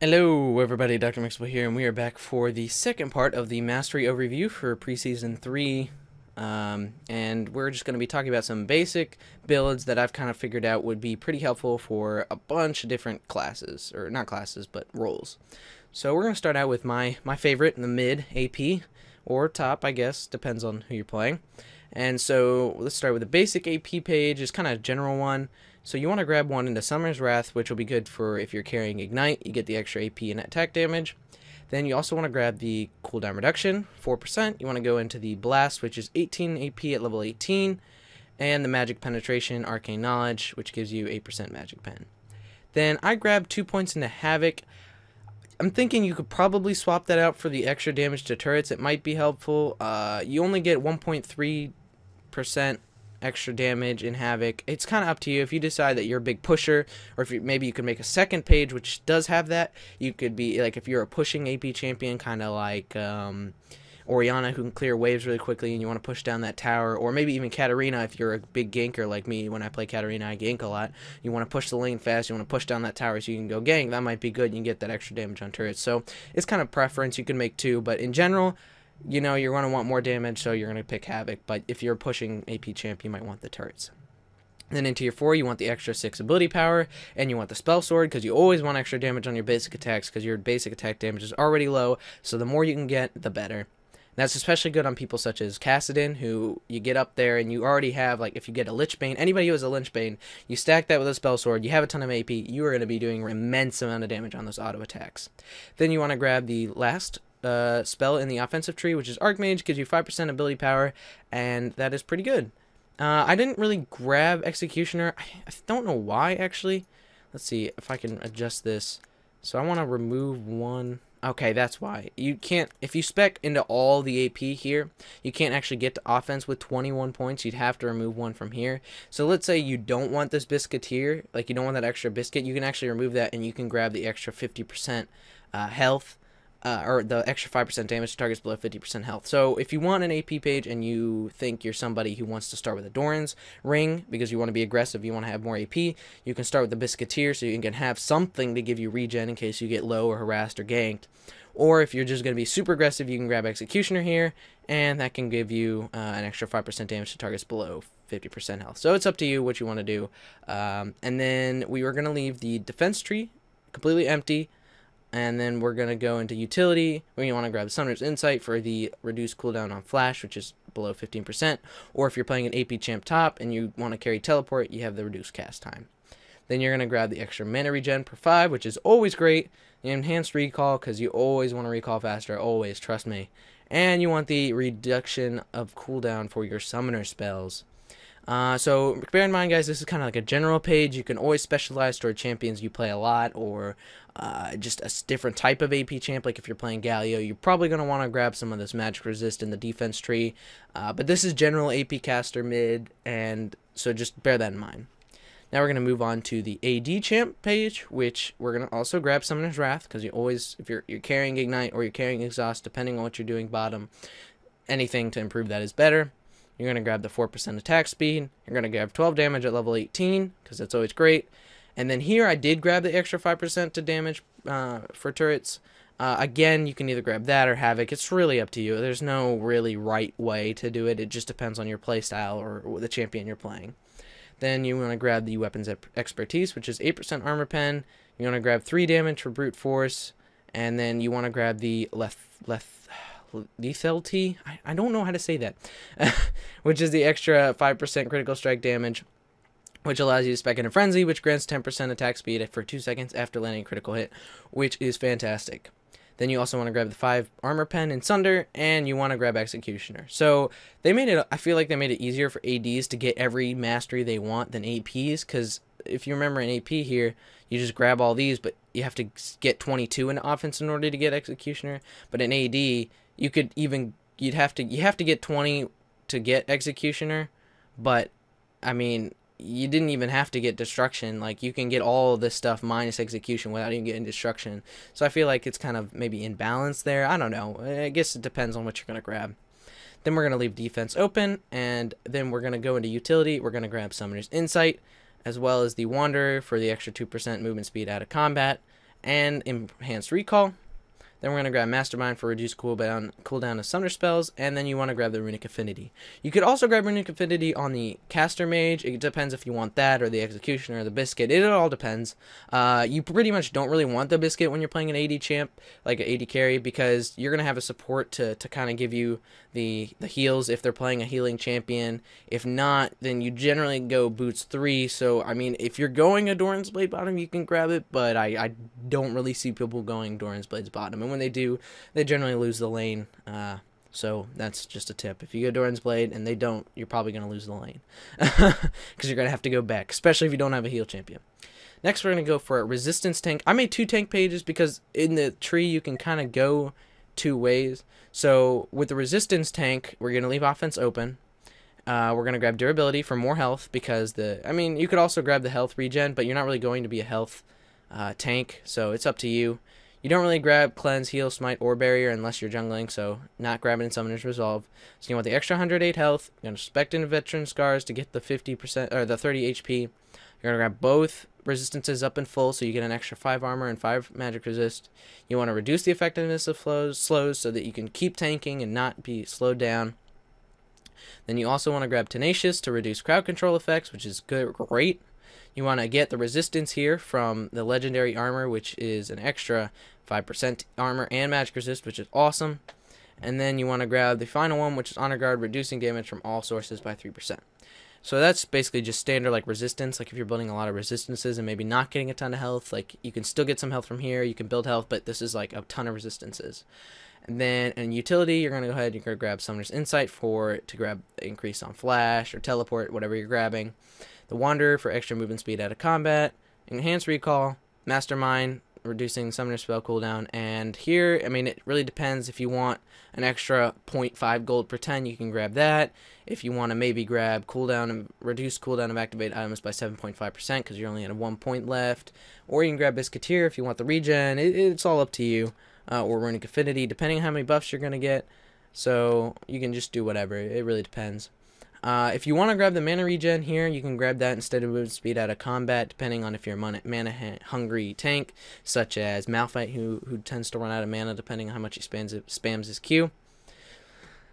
Hello everybody, DrMixable here, and we are back for the second part of the Mastery Overview for Preseason 3. And we're just going to be talking about some basic builds that I've kind of figured out would be pretty helpful for a bunch of different classes, or not classes, but roles. So we're going to start out with my favorite, the mid AP, or top, I guess, depends on who you're playing. And so let's start with the basic AP page, it's kind of a general one. So you want to grab one into Summoner's Wrath, which will be good for if you're carrying Ignite, you get the extra AP and attack damage. Then you also want to grab the cooldown reduction, 4%. You want to go into the Blast, which is 18 AP at level 18, and the Magic Penetration, Arcane Knowledge, which gives you 8% Magic Pen. Then I grabbed 2 points into Havoc. I'm thinking you could probably swap that out for the extra damage to turrets. It might be helpful. You only get 1.3% extra damage in Havoc. It's kind of up to you. If you decide that you're a big pusher, or if maybe you could make a second page which does have that, you could be like, if you're a pushing AP champion, kind of like Orianna, who can clear waves really quickly, and you want to push down that tower, or maybe even Katarina if you're a big ganker like me. When I play Katarina, I gank a lot. You want to push the lane fast, you want to push down that tower so you can go gank. That might be good. You can get that extra damage on turrets. So it's kind of preference. You can make two, but in general, you know, you're going to want more damage, so you're going to pick Havoc. But if you're pushing AP champ, you might want the turrets. Then into your 4, you want the extra 6 ability power, and you want the spell sword, because you always want extra damage on your basic attacks, because your basic attack damage is already low, so the more you can get, the better. That's especially good on people such as Kassadin, who you get up there and you already have, like, if you get a Lich Bane, anybody who has a Lich Bane, you stack that with a spell sword, you have a ton of AP, you are going to be doing an immense amount of damage on those auto attacks. Then you want to grab the last spell in the offensive tree, which is Archmage, gives you 5% ability power, and that is pretty good. I didn't really grab Executioner. I don't know why, actually. Let's see if I can adjust this. So I want to remove one. Okay, that's why. You can't, if you spec into all the AP here, you can't actually get to offense with 21 points. You'd have to remove one from here. So let's say you don't want this Biscuiteer, like you don't want that extra biscuit, you can actually remove that and you can grab the extra 50% health. Or the extra 5% damage to targets below 50% health. So if you want an AP page and you think you're somebody who wants to start with a Doran's ring because you want to be aggressive, you want to have more AP, you can start with the Biscuiteer so you can have something to give you regen in case you get low or harassed or ganked. Or if you're just going to be super aggressive, you can grab Executioner here, and that can give you an extra 5% damage to targets below 50% health. So it's up to you what you want to do. And then we were going to leave the defense tree completely empty. And then we're going to go into utility, where you want to grab Summoner's Insight for the reduced cooldown on Flash, which is below 15%. Or if you're playing an AP champ top and you want to carry Teleport, you have the reduced cast time. Then you're going to grab the extra mana regen per 5, which is always great. The enhanced recall, because you always want to recall faster, always, trust me. And you want the reduction of cooldown for your summoner spells. So bear in mind, guys, this is kind of like a general page. You can always specialize toward champions you play a lot, or just a different type of AP champ. Like if you're playing Galio, you're probably going to want to grab some of this magic resist in the defense tree. But this is general AP caster mid, and so just bear that in mind. Now we're going to move on to the AD champ page, which we're going to also grab Summoner's Wrath, because you always, if you're carrying Ignite or you're carrying Exhaust, depending on what you're doing bottom, anything to improve that is better. You're going to grab the 4% attack speed. You're going to grab 12 damage at level 18, because that's always great. And then here I did grab the extra 5% to damage for turrets. Again, you can either grab that or Havoc. It's really up to you. There's no really right way to do it. It just depends on your playstyle or the champion you're playing. Then you want to grab the Weapons Expertise, which is 8% armor pen. You want to grab 3 damage for Brute Force. And then you want to grab the lethality, I don't know how to say that, which is the extra 5% critical strike damage, which allows you to spec in a Frenzy, which grants 10% attack speed for 2 seconds after landing a critical hit, which is fantastic. Then you also want to grab the 5 armor pen in Sunder, and you want to grab Executioner. So they made it, I feel like they made it easier for ADs to get every mastery they want than APs, because if you remember in AP here, you just grab all these, but you have to get 22 in offense in order to get Executioner. But in AD, you could even, you have to get 20 to get Executioner, but I mean, you didn't even have to get Destruction. Like, you can get all of this stuff minus Execution without even getting Destruction. So I feel like it's kind of maybe imbalanced there. I don't know. I guess it depends on what you're going to grab. Then we're going to leave defense open, and then we're going to go into utility. We're going to grab Summoner's Insight, as well as the Wanderer for the extra 2% movement speed out of combat. and Enhanced Recall. Then we're going to grab Mastermind for reduced cooldown of Summoner spells, and then you want to grab the Runic Affinity. You could also grab Runic Affinity on the Caster Mage. It depends if you want that, or the Executioner, or the Biscuit. It all depends. You pretty much don't really want the Biscuit when you're playing an AD champ, like an AD carry, because you're going to have a support to kind of give you the heals if they're playing a healing champion. If not, then you generally go Boots 3. So, I mean, if you're going a Doran's Blade bottom, you can grab it, but I don't really see people going Doran's Blades bottom. And when they do, they generally lose the lane. So that's just a tip. If you go Doran's Blade and they don't, you're probably going to lose the lane. Because you're going to have to go back, especially if you don't have a heal champion. Next, we're going to go for a resistance tank. I made 2 tank pages because in the tree you can kind of go 2 ways. So with the resistance tank, we're going to leave offense open. We're going to grab durability for more health because you could also grab the health regen, but you're not really going to be a health tank, so it's up to you. You don't really grab cleanse, heal, smite, or barrier unless you're jungling, so not grabbing in Summoner's Resolve. So you want the extra 108 health. You're going to spec in Veteran Scars to get the 50% or the 30 HP. You're going to grab both resistances up in full, so you get an extra 5 armor and 5 magic resist. You want to reduce the effectiveness of slows so that you can keep tanking and not be slowed down. Then you also want to grab Tenacious to reduce crowd control effects, which is great. You want to get the resistance here from the legendary armor, which is an extra 5% armor and magic resist, which is awesome. And then you want to grab the final one, which is Honor Guard, reducing damage from all sources by 3%. So that's basically just standard like resistance. Like if you're building a lot of resistances and maybe not getting a ton of health, like you can still get some health from here. You can build health, but this is like a ton of resistances. And then in utility, you're going to go ahead, you're going to grab Summoner's Insight to grab increase on flash or teleport, whatever you're grabbing. The Wanderer for extra movement speed out of combat. Enhanced Recall. Mastermind, reducing Summoner spell cooldown. And here, it really depends. If you want an extra 0.5 gold per 10, you can grab that. If you want to maybe grab cooldown and reduce cooldown of activate items by 7.5% because you're only at 1 point left. Or you can grab Biscuiteer if you want the regen. It's all up to you. Or Runic Affinity, depending on how many buffs you're going to get. So you can just do whatever. It really depends. If you want to grab the mana regen here, you can grab that instead of movement speed out of combat, depending on if you're a mana-hungry tank, such as Malphite, who tends to run out of mana depending on how much he spams his Q.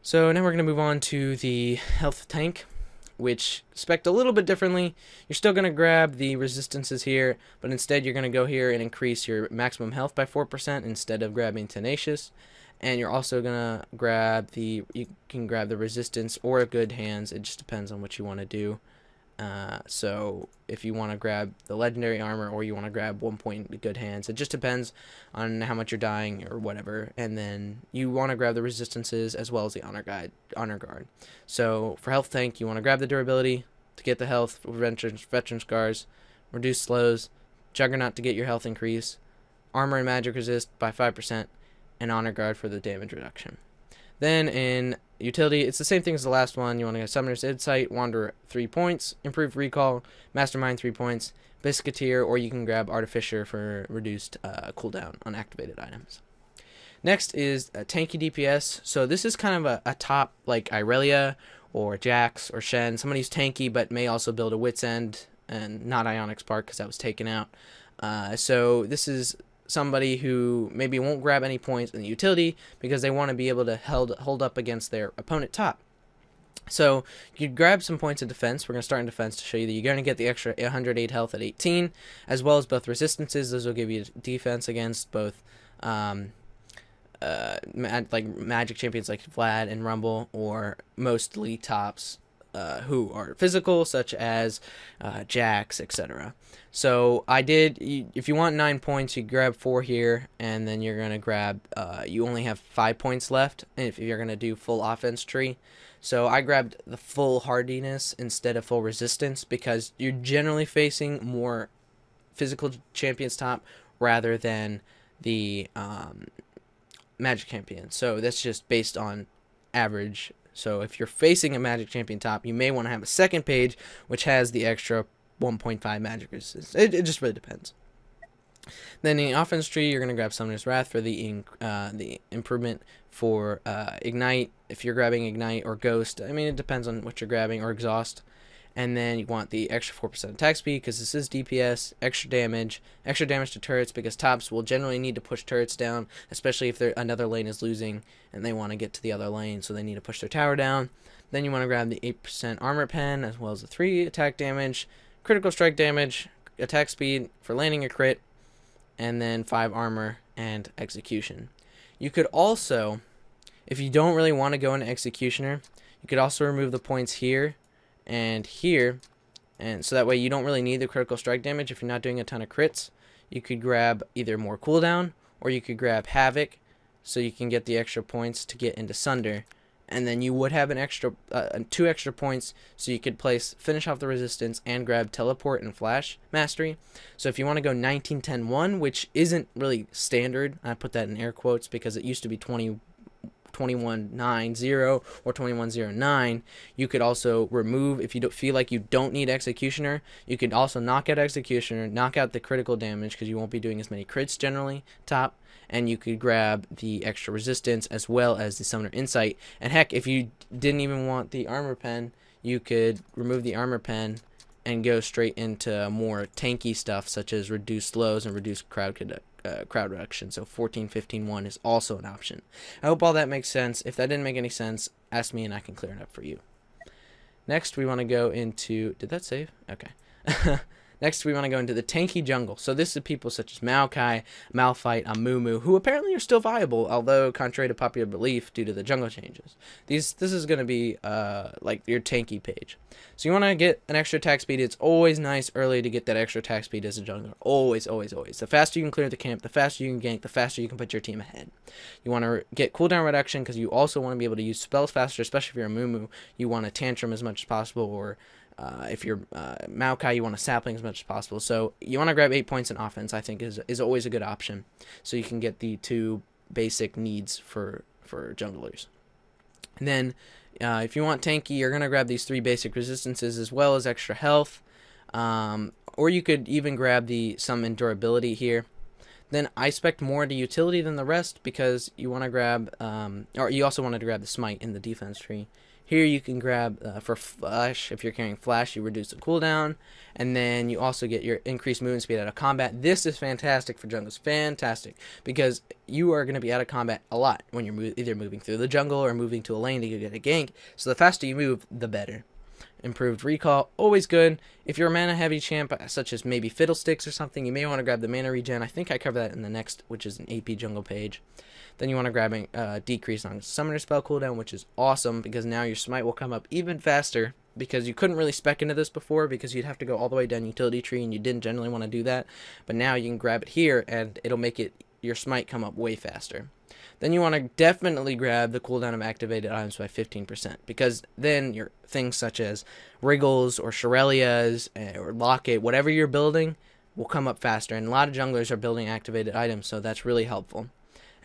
So now we're going to move on to the health tank, which spec'd a little bit differently. You're still going to grab the resistances here, but instead you're going to go here and increase your maximum health by 4% instead of grabbing Tenacious. And you're also going to grab you can grab the resistance or good hands. It just depends on what you want to do. So if you want to grab the legendary armor or you want to grab 1 point good hands, it just depends on how much you're dying or whatever. And then you want to grab the resistances as well as the honor guard. So for health tank, you want to grab the durability to get the health, veteran scars, reduce slows, juggernaut to get your health increase, armor and magic resist by 5%, and honor guard for the damage reduction. Then in utility, it's the same thing as the last one. You want to get Summoner's Insight, Wanderer 3 points, Improved Recall, Mastermind 3 points, Biscuiteer, or you can grab Artificer for reduced cooldown on activated items. Next is tanky DPS. So this is kind of a top like Irelia or Jax or Shen. Somebody who's tanky but may also build a Wit's End, and not Ionic Spark because that was taken out. So this is somebody who maybe won't grab any points in the utility because they want to be able to hold up against their opponent top. So you grab some points of defense. We're going to start in defense to show you that you're going to get the extra 108 health at 18, as well as both resistances. Those will give you defense against both magic champions like Vlad and Rumble, or mostly tops who are physical, such as Jax, etc. So if you want 9 points, you grab 4 here, and then you're going to grab, you only have 5 points left if you're going to do full offense tree. So I grabbed the full hardiness instead of full resistance because you're generally facing more physical champions top rather than the magic champion. So that's just based on average. So if you're facing a magic champion top, you may want to have a second page which has the extra 1.5 magic resistance. It just really depends. Then in the offense tree, you're going to grab Summoner's Wrath for the improvement for Ignite. If you're grabbing Ignite or Ghost, it depends on what you're grabbing, or Exhaust. And then you want the extra 4% attack speed because this is DPS, extra damage to turrets because tops will generally need to push turrets down, especially if another lane is losing and they want to get to the other lane, so they need to push their tower down. Then you want to grab the 8% armor pen as well as the 3 attack damage, critical strike damage, attack speed for landing a crit, and then 5 armor and execution. You could also, if you don't really want to go into executioner, you could also remove the points here and here, and so that way you don't really need the critical strike damage if you're not doing a ton of crits. You could grab either more cooldown or you could grab havoc so you can get the extra points to get into sunder, and then you would have an extra 2 extra points so you could finish off the resistance and grab teleport and flash mastery. So if you want to go 19-10-1, which isn't really standard, I put that in air quotes because it used to be 21-9-0 or 21-0-9, you could also remove, if you don't feel like you don't need executioner, you could also knock out executioner, knock out the critical damage because you won't be doing as many crits generally top, and you could grab the extra resistance as well as the summoner insight. And heck, if you didn't even want the armor pen, you could remove the armor pen and go straight into more tanky stuff such as reduced slows and reduced crowd reduction. So 14-15-1 is also an option. I hope all that makes sense. If that didn't make any sense, ask me and I can clear it up for you. Next, we want to go into... Did that save? Okay. Next, we want to go into the tanky jungle. So this is people such as Maokai, Malphite, Amumu, who apparently are still viable, although contrary to popular belief due to the jungle changes. This is going to be like your tanky page. So you want to get an extra attack speed. It's always nice early to get that extra attack speed as a jungler. Always, always, always. The faster you can clear the camp, the faster you can gank, the faster you can put your team ahead. You want to get cooldown reduction because you also want to be able to use spells faster, especially if you're a Amumu. You want to tantrum as much as possible, or if you're Maokai, you want to sapling as much as possible. So you want to grab 8 points in offense, I think, is always a good option. So you can get the 2 basic needs for junglers. And then if you want tanky, you're going to grab these 3 basic resistances as well as extra health. Or you could even grab some endurability here. Then I expect more into utility than the rest because you want to grab, or you also wanted to grab the smite in the defense tree. Here you can grab for flash. If you're carrying flash, you reduce the cooldown, and then you also get your increased movement speed out of combat. This is fantastic for jungles, fantastic, because you are going to be out of combat a lot when you're either moving through the jungle or moving to a lane to get a gank. So the faster you move, the better. Improved recall, always good. If you're a mana heavy champ, such as maybe Fiddlesticks or something, you may want to grab the mana regen. I think I cover that in the next, which is an AP jungle page. Then you want to grab a decrease on summoner spell cooldown, which is awesome because now your smite will come up even faster, because you couldn't really spec into this before because you'd have to go all the way down utility tree and you didn't generally want to do that. But now you can grab it here and it'll make your smite come up way faster. Then you want to definitely grab the cooldown of activated items by 15%, because then your things such as Wriggles or Shirelias or Locket, whatever you're building, will come up faster. And a lot of junglers are building activated items, so that's really helpful.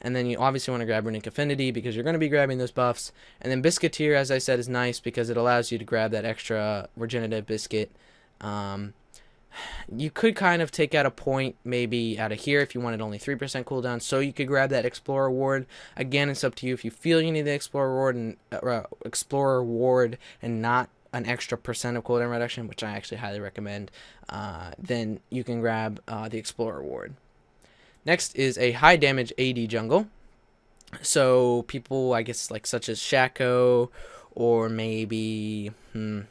And then you obviously want to grab Runic Affinity because you're going to be grabbing those buffs. And then Biscuiteer, as I said, is nice because it allows you to grab that extra regenerative biscuit. You could kind of take out a point maybe out of here if you wanted only 3% cooldown, so you could grab that Explorer Ward. Again, it's up to you. If you feel you need the Explorer Ward and not an extra percent of cooldown reduction, which I actually highly recommend, then you can grab the Explorer Ward. Next is a high damage AD jungle. So people, I guess, like such as Shaco, or maybe I'm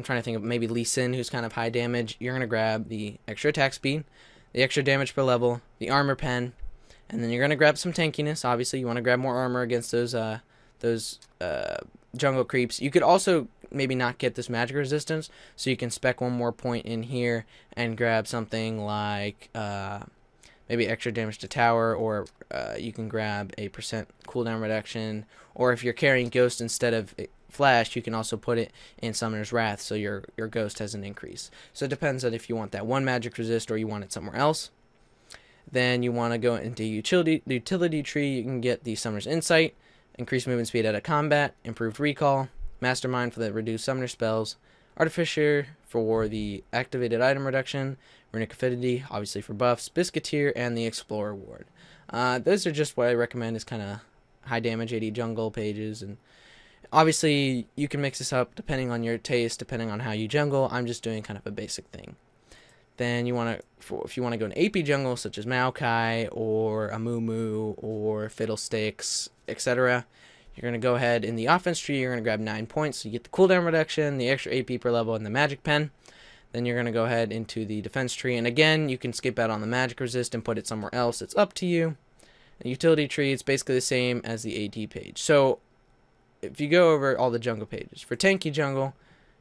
trying to think of maybe Lee Sin, who's kind of high damage. You're gonna grab the extra attack speed, the extra damage per level, the armor pen, and then you're gonna grab some tankiness. Obviously, you want to grab more armor against those jungle creeps. You could also maybe not get this magic resistance, so you can spec 1 more point in here and grab something like maybe extra damage to tower, or you can grab a percent cooldown reduction, or if you're carrying Ghost instead of Flash, you can also put it in Summoner's Wrath, so your Ghost has an increase. So it depends on if you want that 1 magic resist or you want it somewhere else. Then you want to go into the utility tree. You can get the Summoner's Insight, increased movement speed out of combat, improved recall, Mastermind for the reduced summoner spells, Artificer for the activated item reduction, Runic Affinity, obviously for buffs, Biscuiteer, and the Explorer Ward. Those are just what I recommend as kind of high damage AD jungle pages, and Obviously, you can mix this up depending on your taste, depending on how you jungle. I'm just doing kind of a basic thing. Then you want to, if you want to go an AP jungle, such as Maokai or a Moo or Fiddlesticks, etc., you're going to go ahead in the offense tree, you're going to grab 9 points. So you get the cooldown reduction, the extra AP per level, and the magic pen. Then you're going to go ahead into the defense tree. And again, you can skip out on the magic resist and put it somewhere else. It's up to you. The utility tree, it's basically the same as the AD page. So if you go over all the jungle pages, for tanky jungle,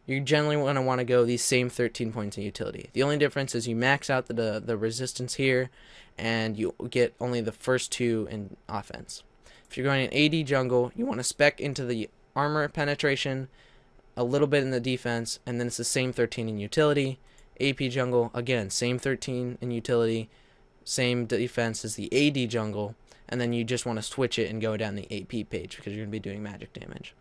you generally want to go these same 13 points in utility. The only difference is you max out the resistance here, and you get only the first 2 in offense. If you're going in AD jungle, you want to spec into the armor penetration, a little bit in the defense, and then it's the same 13 in utility. AP jungle, again, same 13 in utility, same defense as the AD jungle, and then you just want to switch it and go down the AP page because you're going to be doing magic damage.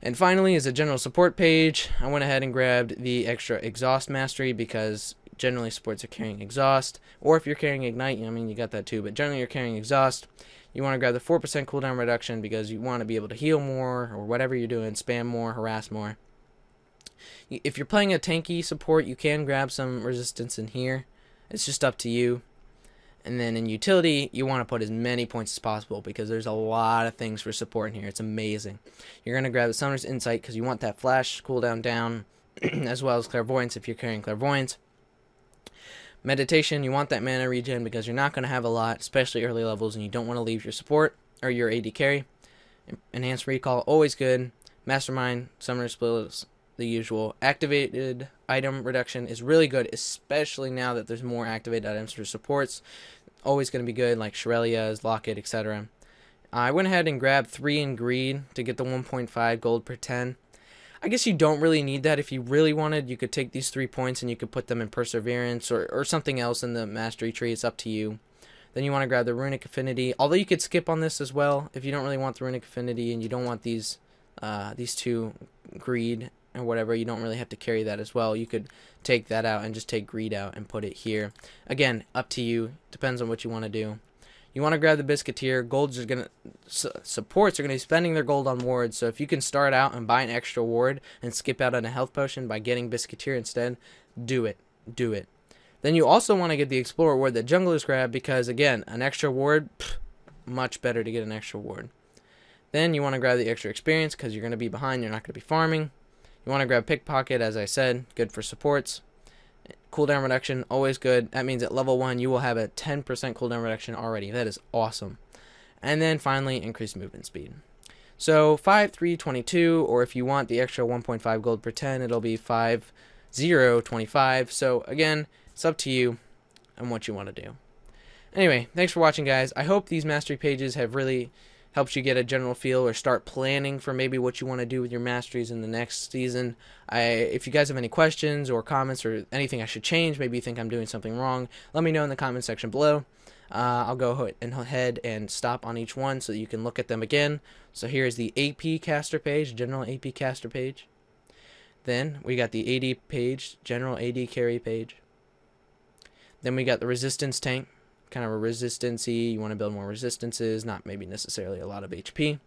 And finally is a general support page. I went ahead and grabbed the extra exhaust mastery because generally supports are carrying exhaust, or if you're carrying ignite, I mean you got that too, but generally you're carrying exhaust. You want to grab the 4% cooldown reduction because you want to be able to heal more, or whatever you're doing, spam more, harass more. If you're playing a tanky support, you can grab some resistance in here. It's just up to you. And then in utility, you want to put as many points as possible because there's a lot of things for support in here. It's amazing. You're going to grab the Summoner's Insight because you want that flash cooldown down, as well as Clairvoyance if you're carrying Clairvoyance. Meditation, you want that mana regen because you're not going to have a lot, especially early levels, and you don't want to leave your support or your AD carry. Enhanced Recall, always good. Mastermind, Summoner's Split, the usual. Activated item reduction is really good, especially now that there's more activated items for supports. Always going to be good, like Shirelia's, Locket, etc. I went ahead and grabbed 3 in Greed to get the 1.5 gold per 10. I guess you don't really need that. If you really wanted, you could take these 3 points and you could put them in Perseverance or something else in the Mastery tree. It's up to you. Then you want to grab the Runic Affinity, although you could skip on this as well if you don't really want the Runic Affinity and you don't want these 2 Greed or whatever. You don't really have to carry that as well. You could take that out and just take Greed out and put it here. Again, up to you. Depends on what you want to do. You want to grab the Biscuiteer. Supports are going to be spending their gold on wards, so if you can start out and buy an extra ward and skip out on a health potion by getting Biscuiteer instead, do it. Do it. Then you also want to get the Explorer ward that junglers grab because, again, an extra ward, much better to get an extra ward. Then you want to grab the extra experience because you're going to be behind, you're not going to be farming. You want to grab Pickpocket, as I said, good for supports. Cooldown reduction, always good. That means at level 1 you will have a 10% cooldown reduction already. That is awesome. And then finally, increased movement speed. So 5, 3, 22, or if you want the extra 1.5 gold per 10, it'll be 5, 0, 25. So again, it's up to you and what you want to do. Anyway, thanks for watching, guys. I hope these mastery pages have really helps you get a general feel or start planning for maybe what you want to do with your masteries in the next season. If you guys have any questions or comments or anything I should change, maybe you think I'm doing something wrong, let me know in the comment section below. I'll go ahead and stop on each one so that you can look at them again. So here's the AP caster page, general AP caster page. Then we got the AD page, general AD carry page. Then we got the resistance tank. Kind of a resistance-y, you want to build more resistances, not maybe necessarily a lot of HP.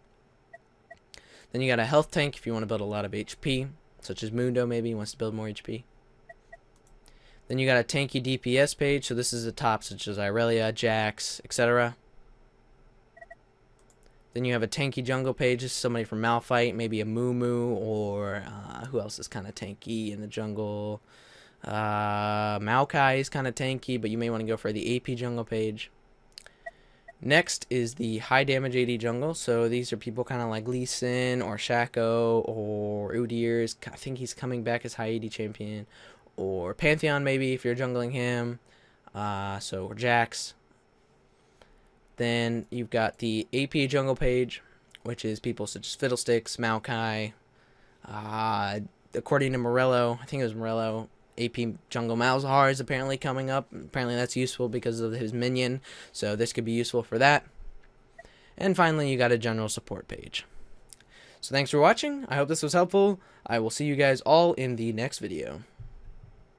Then you got a health tank if you want to build a lot of HP, such as Mundo maybe wants to build more HP. Then you got a tanky DPS page, so this is the top such as Irelia, Jax, etc. Then you have a tanky jungle page, this is somebody from Malphite, maybe a Moo or who else is kind of tanky in the jungle? Maokai is kind of tanky, but you may want to go for the AP jungle page. Next is the high damage AD jungle. So these are people kind of like Lee Sin or Shaco or Udyr's. I think he's coming back as high AD champion. Or Pantheon maybe if you're jungling him. So Jax. Then you've got the AP jungle page, which is people such as Fiddlesticks, Maokai. According to Morello, I think it was Morello, AP Jungle Malzahar is apparently coming up. Apparently that's useful because of his minion, so this could be useful for that. And finally, you got a general support page. So thanks for watching. I hope this was helpful. I will see you guys all in the next video.